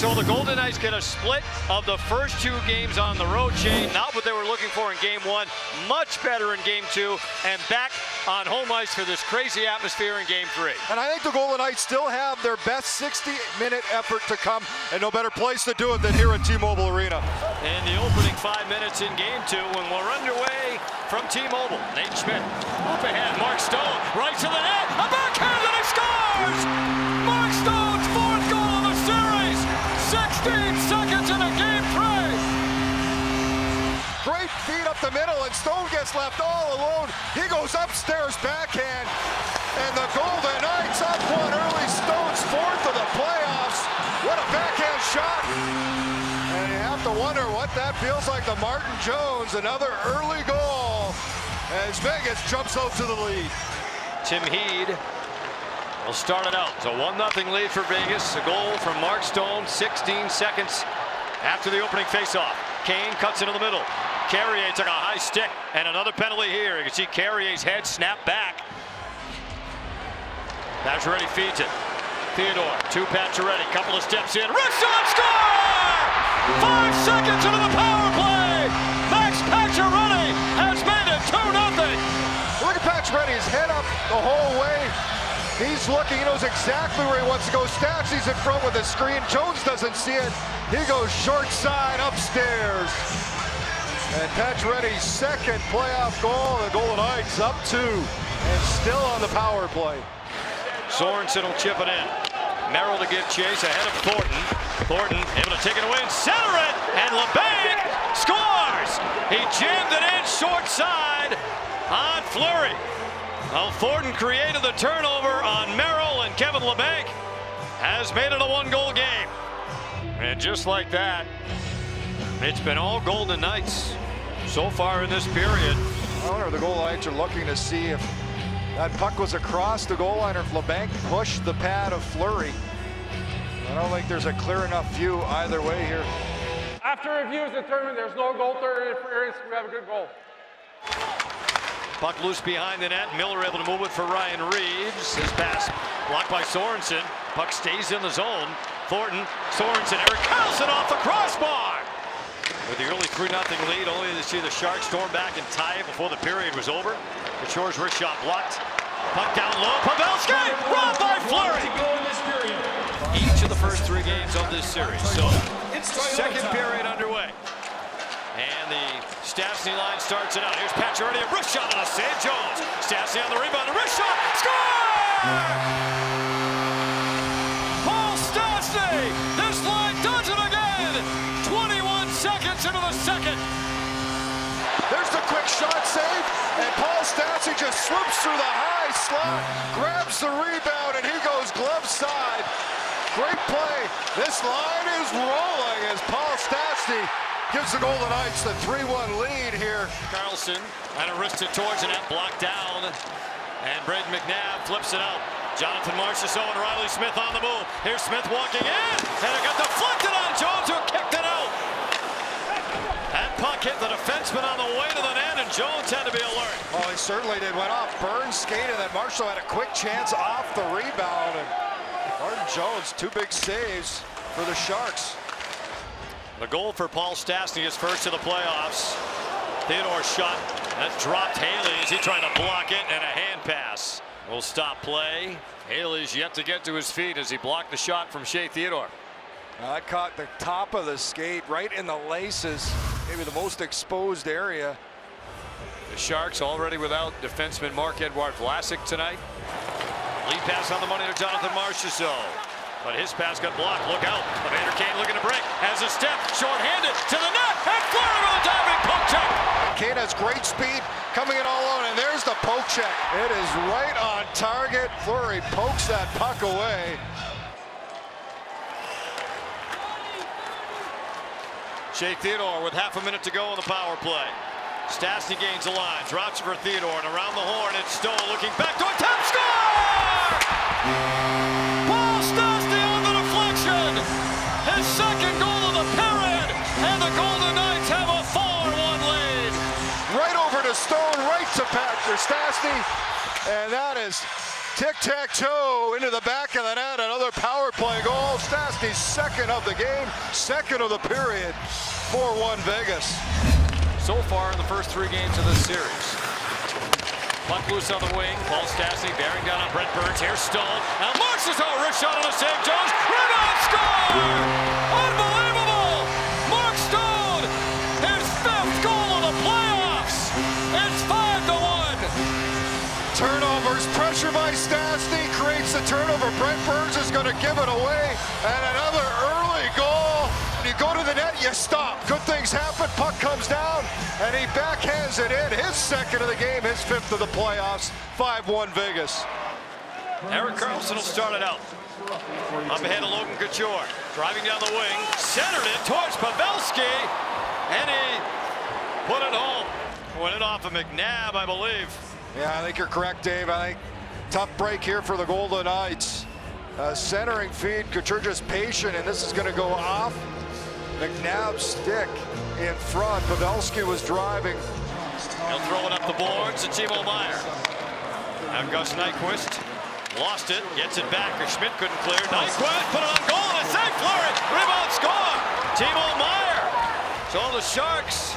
So the Golden Knights get a split of the first two games on the road, Shane. Not what they were looking for in game one. Much better in game two, and back on home ice for this crazy atmosphere in game three. And I think the Golden Knights still have their best 60-minute effort to come, and no better place to do it than here at T-Mobile Arena. In the opening 5 minutes in game two, when we're underway from T-Mobile, Nate Schmidt up ahead, Mark Stone right to the net, a backhand and he scores! Mark Stone's fourth goal of the series, 16 seconds in a game three. Great feed up the middle, and Stone gets left all alone. He goes upstairs backhand, and the Golden Knights up one early. Stone's fourth of the playoffs. What a backhand shot. And you have to wonder what that feels like to Martin Jones. Another early goal as Vegas jumps out to the lead. Tim Heed will start it out. It's a 1-0 lead for Vegas. A goal from Mark Stone 16 seconds after the opening faceoff. Kane cuts into the middle. Carrier took a high stick, and another penalty here. You can see Carrier's head snap back. Pacioretty feeds it. Theodore to Pacioretty. Couple of steps in. Wrist shot, score! 5 seconds into the power play. Max Pacioretty has made it 2-0. Look at Pacioretty's head up the whole way. He's looking, he knows exactly where he wants to go. Stastny's in front with the screen. Jones doesn't see it. He goes short side upstairs. And Pacioretty's second playoff goal. The Golden Knights up 2 and still on the power play. Sorensen will chip it in. Merrill to give chase ahead of Thornton. Thornton able to take it away and center it. And LeBanc scores. He jammed it in short side on Fleury. Well, Thornton created the turnover on Merrill, and Kevin LeBanc has made it a 1-goal game. And just like that, it's been all Golden Knights so far in this period. I wonder if the Golden Knights are looking to see if that puck was across the goal line or if LeBanc pushed the pad of Fleury. I don't think there's a clear enough view either way here. After review is determined there's no goal third interference, we have a good goal. Puck loose behind the net. Miller able to move it for Ryan Reeves. His pass blocked by Sorensen. Puck stays in the zone. Thornton, Sorensen, Erik Karlsson off the crossbar. With the early 3-0 lead, only to see the Sharks storm back and tie it before the period was over. The Shore's wrist shot blocked. Puck down low. Pavelski robbed by Fleury. Each of the first 3 games of this series. So, second period underway. And the Stastny line starts it out. Here's Pacioretty, a wrist shot and a save. Jones. Stastny on the rebound, a wrist shot. Score! Paul Stastny! This line does it again! 21 seconds into the second. There's the quick shot save, and Paul Stastny just swoops through the high slot, grabs the rebound, and he goes glove side. Great play. This line is rolling as Paul Stastny gives the Golden Knights the 3-1 lead here. Karlsson had a wristed towards the net, blocked down. And Brayden McNabb flips it out. Jonathan Marchessault and Riley Smith on the move. Here's Smith walking in, and it got deflected on Jones, who kicked it out. That puck hit the defenseman on the way to the net, and Jones had to be alert. Oh, he certainly did. Went off Burns skated, and Marchessault had a quick chance off the rebound. And Martin Jones, 2 big saves for the Sharks. The goal for Paul Stastny is first of the playoffs. Theodore shot. That dropped Haley as he tried to block it, and a hand pass will stop play. Haley's yet to get to his feet as he blocked the shot from Shea Theodore. That caught the top of the skate right in the laces, maybe the most exposed area. The Sharks already without defenseman Marc-Edouard Vlasic tonight. Lead pass on the money to Jonathan Marchessault. But his pass got blocked. Look out. Evander Kane looking to break. Has a step. Short-handed to the net. And Fleury with a diving poke check. Kane has great speed coming in all alone. And there's the poke check. It is right on target. Fleury pokes that puck away. Shea Theodore with half a minute to go on the power play. Stastny gains the line. Drops it for Theodore. And around the horn, it's Stoll looking back to attempt. Score! Paul Stastny on the deflection. His second goal of the period. And the Golden Knights have a 4-1 lead. Right over to Stone, right to Patrick Stastny. And that is Tic-tac-toe into the back of the net. Another power play goal. Stastny's second of the game, second of the period. 4-1 Vegas. So far in the first 3 games of this series. Puck loose on the wing. Paul Stastny bearing down on Brent Burns. Here's Stone. Now Marks is a wrist shot on the save. Jones. Rebound score! Unbelievable! Mark Stone, his 5th goal of the playoffs. It's 5-1. Turnovers, pressure by Stastny creates the turnover. Brent Burns is going to give it away. And another early goal. You go to the net, you stop. Good things happen. Puck comes down, and he backhands it in. His second of the game, his 5th of the playoffs. 5-1 Vegas. Erik Karlsson will start it out. Up ahead of Logan Couture. Driving down the wing. Centered it towards Pavelski. And he put it home. Went it off of McNabb, I believe. Yeah, I think you're correct, Dave. I think tough break here for the Golden Knights. Centering feed, Couture just patient, and this is going to go off McNabb's stick in front. Pavelski was driving. He'll throw it up the boards to Timo Meier. Now Gus Nyquist lost it, gets it back. Schmidt couldn't clear. Nyquist put it on goal, and a save, flurry, rebound, score. Timo Meier. So the Sharks,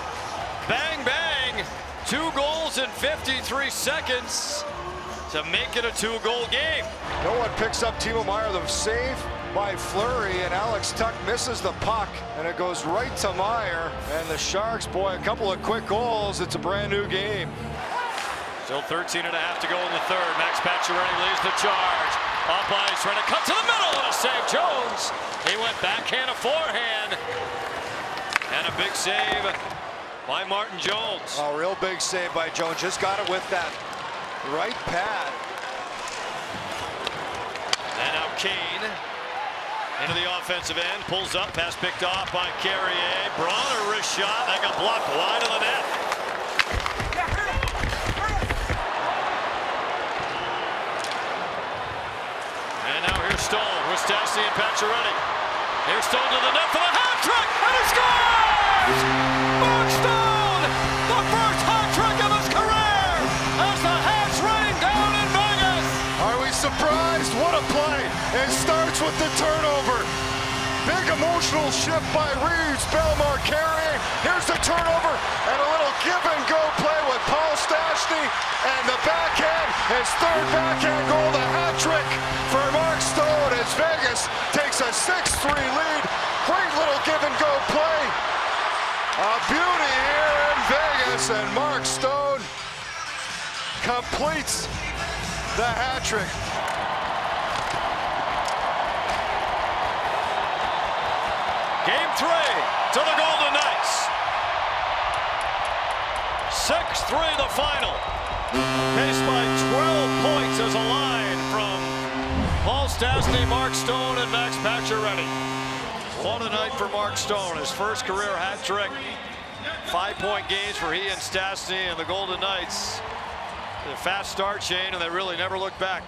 bang, bang. 2 goals in 53 seconds to make it a 2-goal game. No one picks up Timo Meier. The save by Fleury, and Alex Tuch misses the puck, and it goes right to Meier. And the Sharks, boy, a couple of quick goals. It's a brand new game. Still 13 and a half to go in the 3rd. Max Pacioretty leads the charge. Up ice, trying to cut to the middle, and a save. Jones. He went backhand to forehand. And a big save by Martin Jones. A real big save by Jones. Just got it with that right pad. And now Kane into the offensive end. Pulls up. Pass picked off by Carrier. Bronner wrist shot. That got blocked wide of the net. And now here's Stone with Stastny and Pacioretty. Here's Stone to the net for the hat trick. And he scores! Mark Stone, the first hat trick of his career as the Hats rain down in Vegas. Are we surprised? What a play. It starts with the turnover. Big emotional shift by Reeves. Bellemare carrying. Here's the turnover and a little give and go play with Paul Stastny. And the backhand, his 3rd backhand goal, the hat trick for Mark Stone as Vegas takes a 6-3 lead. Great little give and go play. A beauty here in Vegas, and Mark Stone completes the hat trick. Game 3 to the Golden Knights. 6-3 the final. Paced by 12 points as a line from Paul Stastny, Mark Stone, and Max Pacioretty. What a night for Mark Stone. His first career hat trick. 5-point games for he and Stastny and the Golden Knights. A fast start, Shane, and they really never looked back.